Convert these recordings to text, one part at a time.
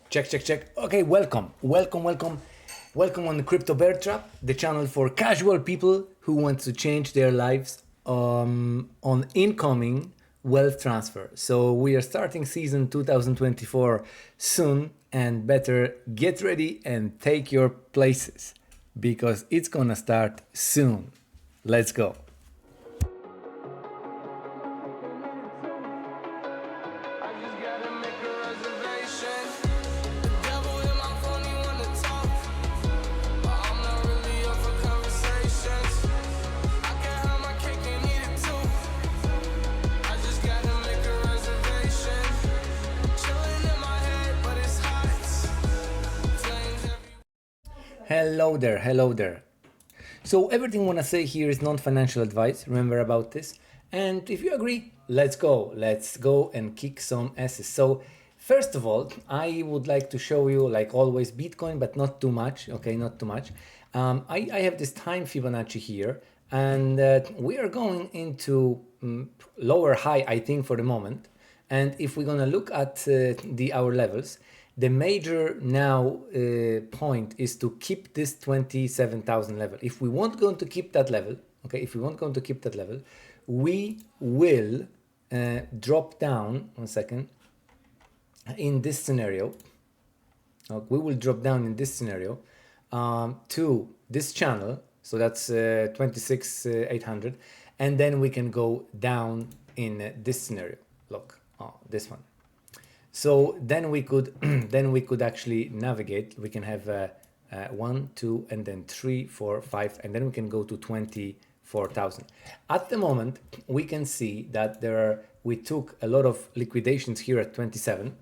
Check. Okay, welcome on the Crypto Bear Trap, the channel for casual people who want to change their lives on incoming wealth transfer. So we are starting season 2024 soon, and better get ready and take your places because it's gonna start soon. Let's go. Hello there. So everything I want to say here is non-financial advice, remember about this. And if you agree, let's go and kick some asses. So first of all, I would like to show you, like always, Bitcoin, but not too much, okay, not too much. I have this time Fibonacci here, and we are going into lower high, I think, for the moment. And if we're gonna look at our levels, the major now point is to keep this 27,000 level. If we want going to keep that level, okay, we will drop down, one second, in this scenario. We will drop down in this scenario to this channel. So that's 26,800. And then we can go down in this scenario. Look, this one. So then we could actually navigate. We can have 1, 2, and then 3, 4, 5, and then we can go to 24,000. At the moment, we can see that we took a lot of liquidations here at 27.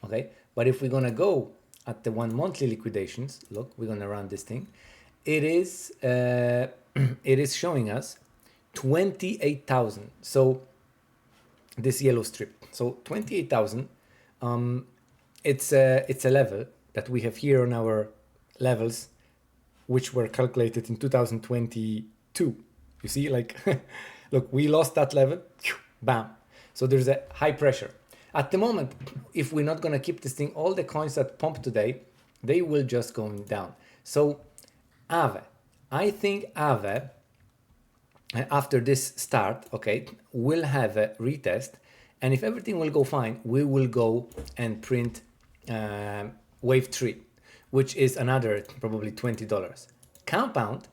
Okay, but if we're gonna go at the 1 monthly liquidations, look, we're gonna run this thing. It is showing us 28,000. So this yellow strip. So 28,000. It's a level that we have here on our levels, which were calculated in 2022. You see, like, look, we lost that level, bam. So there's a high pressure. At the moment, if we're not gonna keep this thing, all the coins that pump today, they will just go down. So Aave, I think Aave, after this start, okay, will have a retest. And if everything will go fine, we will go and print wave 3, which is another probably $20. Compound,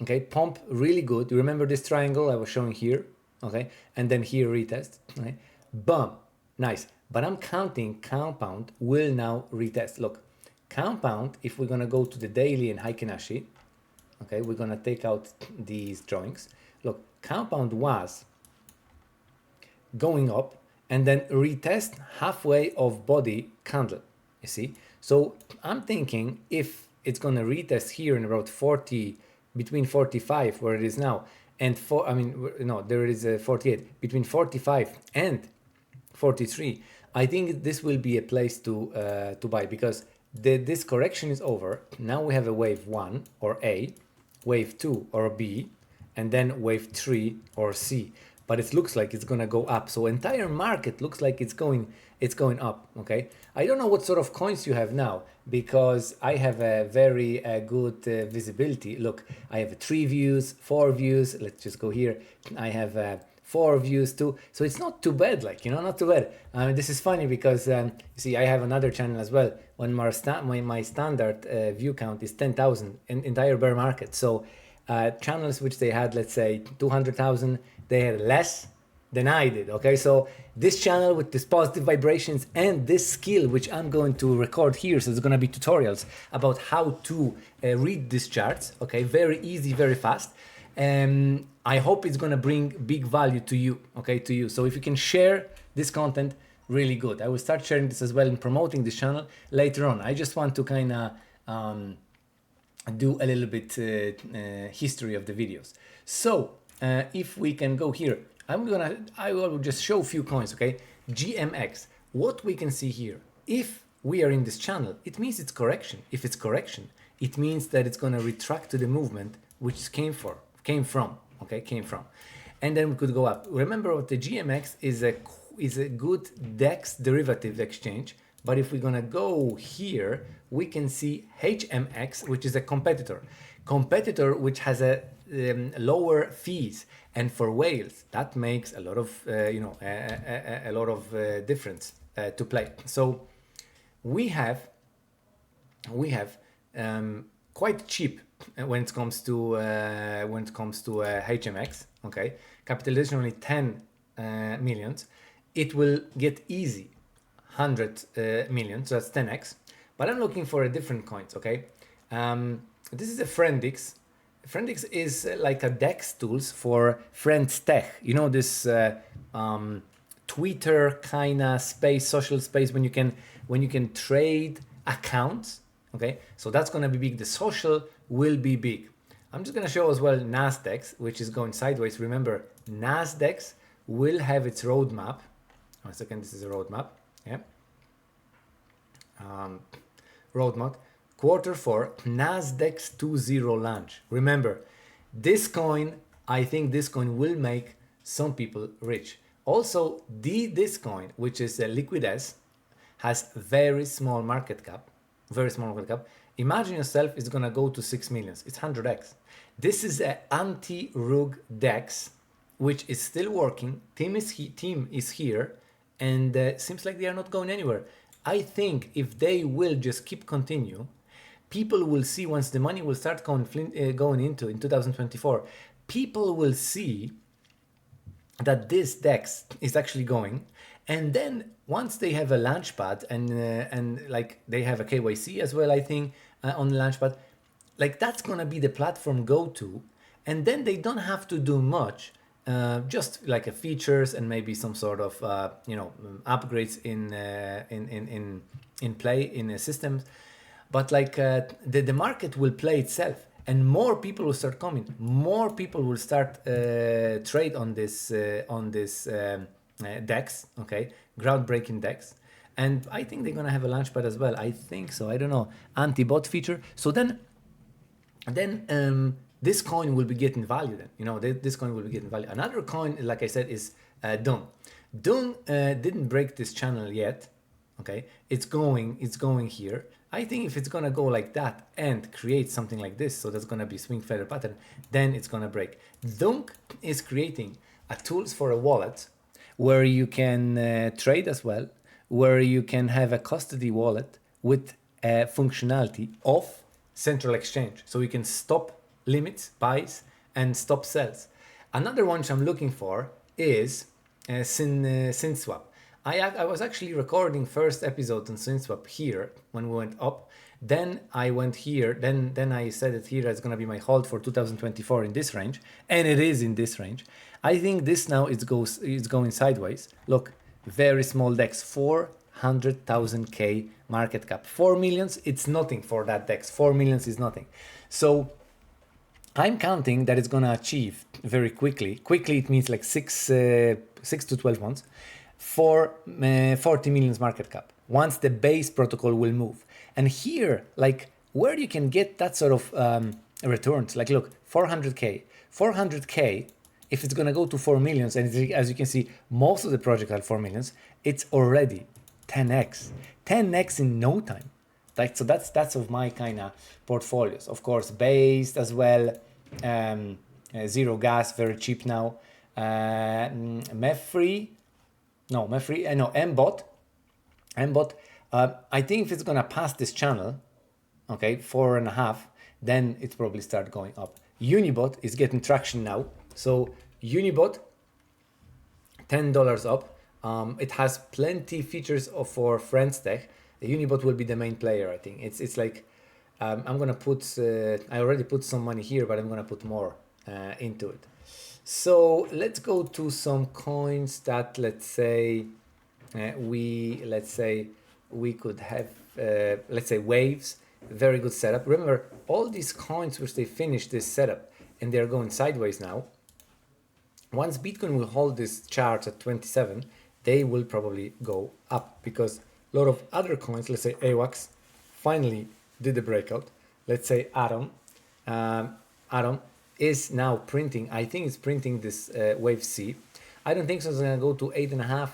okay, pump really good. You remember this triangle I was showing here, okay? And then here retest, okay? Boom, nice. But I'm counting compound will now retest. Look, compound, if we're gonna go to the daily and Heikinashi, okay, we're gonna take out these drawings. Look, compound was going up, and then retest halfway of body candle, you see? So I'm thinking if it's gonna retest here in about 40, between 45, where it is now, and there is a 48, between 45 and 43, I think this will be a place to buy, because this correction is over. Now we have a wave 1 or A, wave 2 or B, and then wave 3 or C. But it looks like it's gonna go up. So entire market looks like it's going up, okay? I don't know what sort of coins you have now, because I have a very good visibility. Look, I have 3 views, 4 views. Let's just go here. I have 4 views too. So it's not too bad, like, you know, not too bad. This is funny because, you see, I have another channel as well. When my standard view count is 10,000 in entire bear market. So channels which they had, let's say, 200,000, they had less than I did, okay? So this channel with this positive vibrations and this skill, which I'm going to record here, so it's gonna be tutorials about how to read these charts, okay? Very easy, very fast. I hope it's gonna bring big value to you, okay, to you. So if you can share this content, really good. I will start sharing this as well and promoting this channel later on. I just want to kind of do a little bit history of the videos. So if we can go here, I will just show a few coins, okay? GMX, what we can see here, if we are in this channel, it means it's correction. If it's correction, it means that it's gonna retract to the movement which came from. And then we could go up. Remember what the GMX is a good DEX derivative exchange, But if we're gonna go here, we can see HMX, which is a competitor which has a lower fees. And for whales, that makes a lot of a lot of difference to play. So we have quite cheap when it comes to HMX. Okay, capitalization only 10 millions. It will get easy 100 million, so that's 10x. But I'm looking for a different coins. Okay, this is a friendX. friendX is like a DEX tools for friends tech. You know, this Twitter kind of space, social space, when you can trade accounts. Okay, so that's going to be big. The social will be big. I'm just going to show as well NASDEX, which is going sideways. Remember, NASDEX will have its roadmap. 1 second, this is a roadmap. Yeah. Roadmap. Q4, NASDEX 2.0 launch. Remember, this coin, I think this coin will make some people rich. Also, this coin, which is a LIQs, has very small market cap. Very small market cap. Imagine yourself it's gonna go to 6 millions. It's 100x. This is an anti-rug DEX, which is still working. Team is here, and seems like they are not going anywhere. I think if they will just keep continue, people will see once the money will start going into in 2024. People will see that this DEX is actually going, and then once they have a launchpad and like they have a KYC as well, I think on the launchpad, like that's gonna be the platform go to, and then they don't have to do much, just like a features and maybe some sort of upgrades in play in a systems, but like the market will play itself. And more people will start coming. More people will start trade on this DEX. Okay, groundbreaking DEX, and I think they're gonna have a launchpad as well. I think so. I don't know, anti-bot feature. So then this coin will be getting value. Then this coin will be getting value. Another coin, like I said, is DUNG. DUNG didn't break this channel yet. Okay, it's going here. I think if it's gonna go like that and create something like this, so that's gonna be swing feather pattern, then it's gonna break. DUNG is creating a tools for a wallet where you can trade as well, where you can have a custody wallet with a functionality of central exchange, so you can stop limits, buys, and stop sells. Another one which I'm looking for is SYNTH. I was actually recording first episode on SYNTH here when we went up. Then I went here. Then I said it here is going to be my hold for 2024 in this range, and it is in this range. I think this now is going sideways. Look, very small DEX, 400,000 K market cap, 4 millions. It's nothing for that DEX. 4 millions is nothing. So I'm counting that it's going to achieve very quickly. Quickly, it means like 6 to 12 months. For 40 millions market cap once the base protocol will move. And here, like where you can get that sort of returns, like look, 400k, if it's gonna go to 4 millions, and as you can see, most of the projects are 4 millions, it's already 10x in no time. Like, so that's of my kind of portfolios. Of course, based as well, zero gas, very cheap now, mbot. I think if it's gonna pass this channel, okay, 4.5, then it's probably start going up. Unibot is getting traction now. So Unibot, $10 up. It has plenty features for friends tech. The Unibot will be the main player. I think it's like I'm gonna put. I already put some money here, but I'm gonna put more into it. So let's go to some coins that let's say we could have. Let's say waves. Very good setup. Remember, all these coins which they finished this setup and they're going sideways now. Once Bitcoin will hold this chart at 27, they will probably go up because a lot of other coins, let's say AWAX, finally did the breakout. Let's say Atom is now printing. I think it's printing this wave C. I don't think so. It's gonna go to 8.5.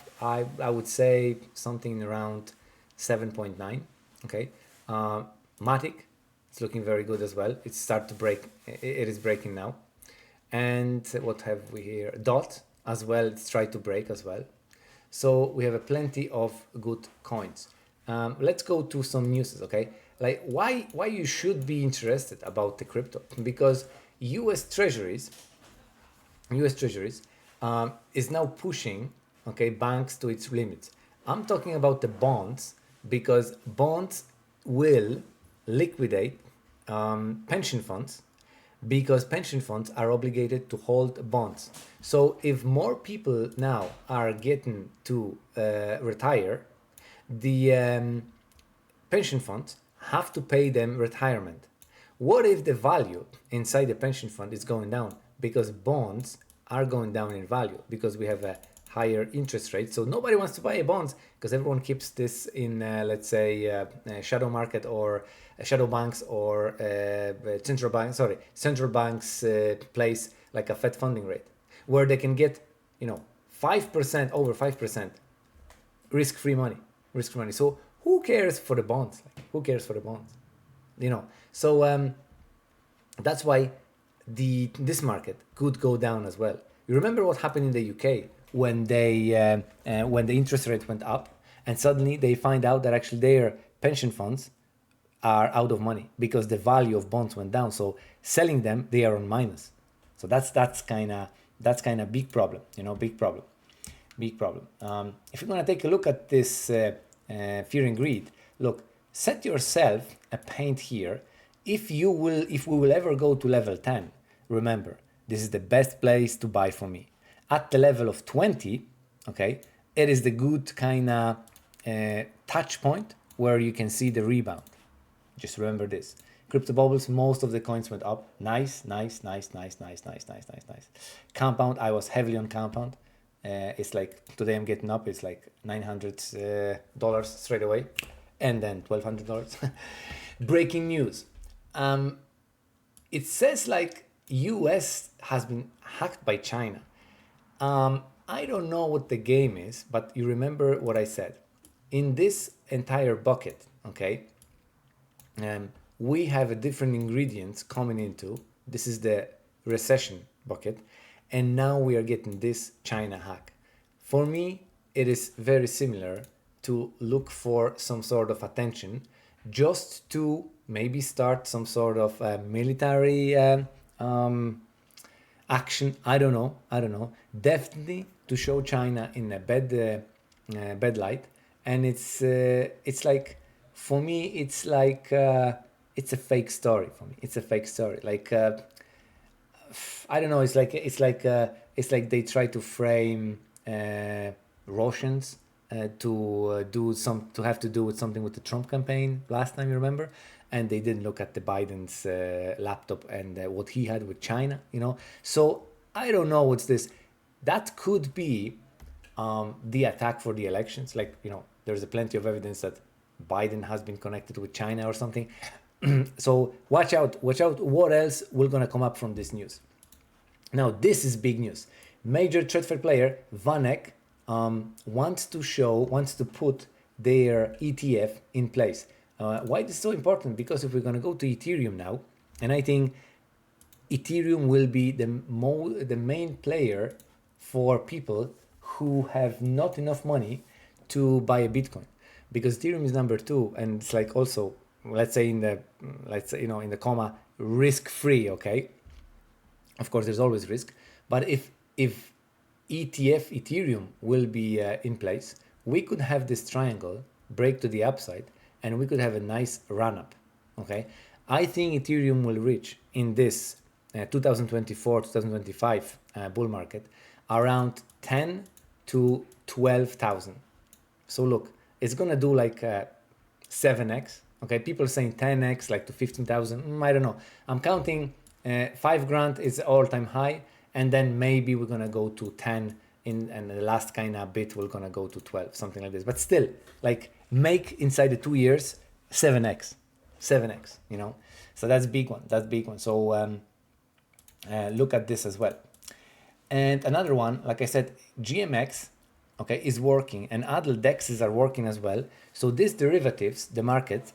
I would say something around 7.9. Okay, Matic, it's looking very good as well. It's start to break. It is breaking now. And what have we here? DOT as well. It's tried to break as well. So we have a plenty of good coins. Let's go to some news. Okay, like why you should be interested about the crypto, because U.S. Treasuries is now pushing, okay, banks to its limits. I'm talking about the bonds, because bonds will liquidate pension funds, because pension funds are obligated to hold bonds. So if more people now are getting to retire, the pension funds have to pay them retirement. What if the value inside the pension fund is going down? Because bonds are going down in value, because we have a higher interest rate. So nobody wants to buy bonds, because everyone keeps this in, let's say, shadow market or shadow banks or central banks place, like a Fed funding rate, where they can get, 5%, over 5% risk-free money. So who cares for the bonds? Who cares for the bonds? So that's why this market could go down as well. You remember what happened in the UK when the interest rate went up, and suddenly they find out that actually their pension funds are out of money because the value of bonds went down. So selling them, they are on minus. So that's kind of big problem. Big problem. If you're gonna take a look at this fear and greed, look, set yourself a paint here. If we will ever go to level 10, remember, this is the best place to buy for me. At the level of 20, okay, it is the good kind of touch point where you can see the rebound. Just remember this. Crypto bubbles, most of the coins went up. Nice. Compound, I was heavily on compound. It's like, today I'm getting up, it's like $900 straight away, and then $1,200. Breaking news. It says like US has been hacked by China. I don't know what the game is, but you remember what I said. In this entire bucket, okay, we have a different ingredients coming into. This is the recession bucket, and now we are getting this China hack. For me, it is very similar to look for some sort of attention, just to maybe start some sort of military action. I don't know. Definitely to show China in a bad light, and it's like, for me, it's like it's a fake story for me. It's a fake story. Like I don't know. It's like they try to frame Russians to have to do with something with the Trump campaign last time, you remember, and they didn't look at the Biden's laptop and what he had with China, So I don't know what's this. That could be the attack for the elections. Like, there's a plenty of evidence that Biden has been connected with China or something. So watch out. What else will gonna come up from this news? Now, this is big news. Major TradeFair player VanEck wants to put their ETF in place. Why this is so important? Because if we're gonna go to Ethereum now, and I think Ethereum will be the main player for people who have not enough money to buy a Bitcoin, because Ethereum is number 2, and it's like also, let's say in the comma, risk free. Okay, of course there's always risk, but if Ethereum will be in place, we could have this triangle break to the upside, and we could have a nice run up. Okay, I think Ethereum will reach in this 2024-2025 bull market around 10 to 12,000. So look, it's gonna do like 7x. Okay, people are saying 10x, like to 15,000. I don't know. I'm counting 5 grand is all-time high, and then maybe we're gonna go to 10 and the last kind of bit we're gonna go to 12, something like this. But still, like, make inside the 2 years 7x. So that's big one. So look at this as well. And another one, like I said, GMX okay, is working, and other DEXs are working as well. So these derivatives, the market,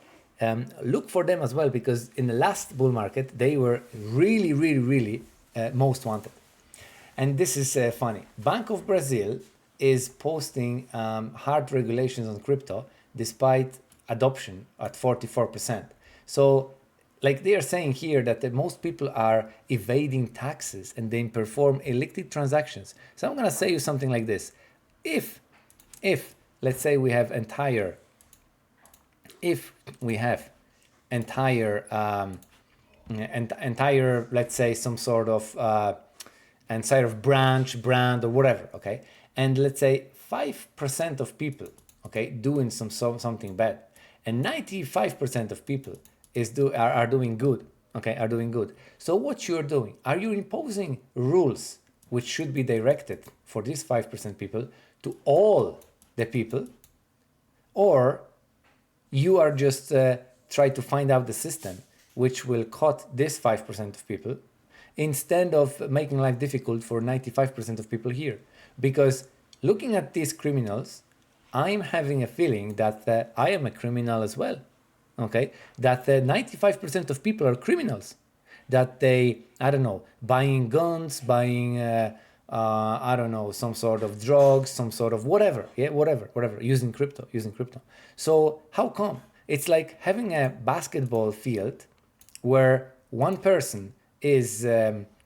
look for them as well, because in the last bull market, they were really most wanted. And this is funny. Bank of Brazil is posting hard regulations on crypto despite adoption at 44%. So like they are saying here that most people are evading taxes and they perform illicit transactions. So I'm going to say you something like this. If let's say we have entire let's say some sort of entire brand or whatever, okay, and let's say 5% of people, okay, doing something bad, and 95% of people are doing good, okay, are doing good. So what you're doing, are you imposing rules which should be directed for these 5% people to all the people, or you are just try to find out the system which will cut this 5% of people instead of making life difficult for 95% of people here? Because looking at these criminals, I'm having a feeling that I am a criminal as well, okay? That 95% of people are criminals, that they, I don't know, buying guns, buying, I don't know, some sort of drugs, some sort of whatever, yeah, whatever, using crypto. So how come? It's like having a basketball field where one person is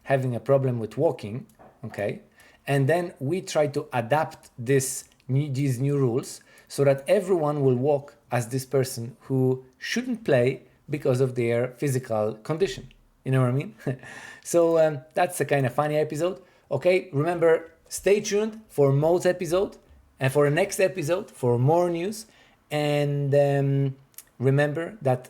having a problem with walking, okay, and then we try to adapt these new rules so that everyone will walk as this person who shouldn't play because of their physical condition. You know what I mean? So that's a kind of funny episode. Okay, remember, stay tuned for Mo's episode and for the next episode for more news. And remember that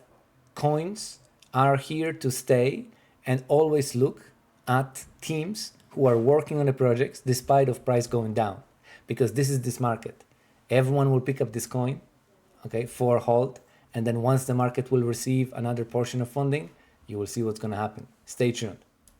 coins are here to stay, and always look at teams who are working on the projects despite of price going down, because this is this market. Everyone will pick up this coin, okay, for hold, and then once the market will receive another portion of funding, you will see what's going to happen. Stay tuned.